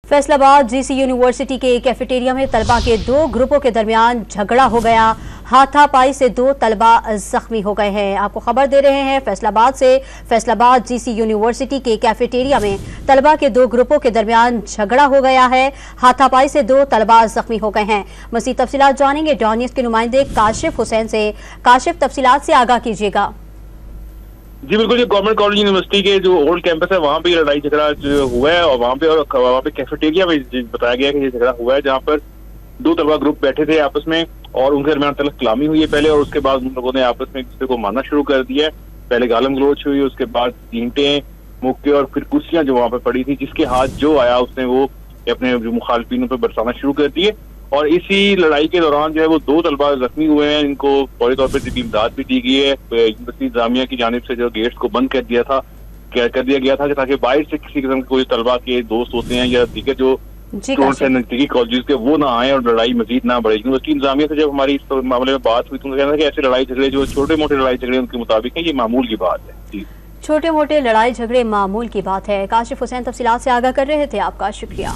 Faisalabad GC university के cafeteria में तलबा के दो ग्रुपों के दरमियान झगड़ा हो गया। हाथापाई से दो तलबा जख्मी हो गए हैं। आपको खबर दे रहे हैं फैसलाबाद से। फैसलाबाद जीसी यूनिवर्सिटी के कैफेटेरिया में तलबा के दो ग्रुपों के दरमियान झगड़ा हो गया है। हाथापाई से दो तलबा जख्मी हो गए हैं। मज़ीद तफसीलात जानेंगे डॉन न्यूज़ के नुमाइंदे काशिफ हुसैन से। काशिफ, तफसीलात से आगाह कीजिएगा। जी बिल्कुल, ये गवर्नमेंट कॉलेज यूनिवर्सिटी के जो ओल्ड कैंपस है वहाँ पे लड़ाई झगड़ा जो हुआ है और वहाँ पे कैफेटेरिया में बताया गया कि ये झगड़ा हुआ है, जहाँ पर दो तलबा ग्रुप बैठे थे आपस में और उनके दरमियान तलख कलामी हुई है पहले, और उसके बाद उन लोगों ने आपस में एक दूसरे को मारना शुरू कर दिया है। पहले गालम गलोच हुई, उसके बाद ईंटें, मुक्के और फिर कुर्सियां जो वहाँ पे पड़ी थी, जिसके हाथ जो आया उसने वो अपने मुखालफिनों पर बरसाना शुरू कर दिए। और इसी लड़ाई के दौरान जो है वो दो तलबा जख्मी हुए हैं। इनको फौरी तौर पर तिब्बी इमदाद भी दी गई है। यूनिवर्सिटी इंतजामिया की जानिब से जो गेट्स को बंद कर दिया गया था ताकि बाहर से किसी किस्म के कोई तलबा के दोस्त होते हैं या दीगर जो स्टूडेंट्स हैं नजदीकी कॉलेज के, वो ना आए और लड़ाई मजीद ना बढ़े। यूनिवर्सिटी इंतजामिया से जब हमारी इस मामले में बात हुई तो उन्होंने कहना कि ऐसे लड़ाई झगड़े जो छोटे मोटे लड़ाई झगड़े उनके मुताबिक है, ये मामूल की बात है। जी, छोटे मोटे लड़ाई झगड़े मामूल की बात है। काशिफ हुसैन तफसीलात से आगाह कर रहे थे, आपका शुक्रिया।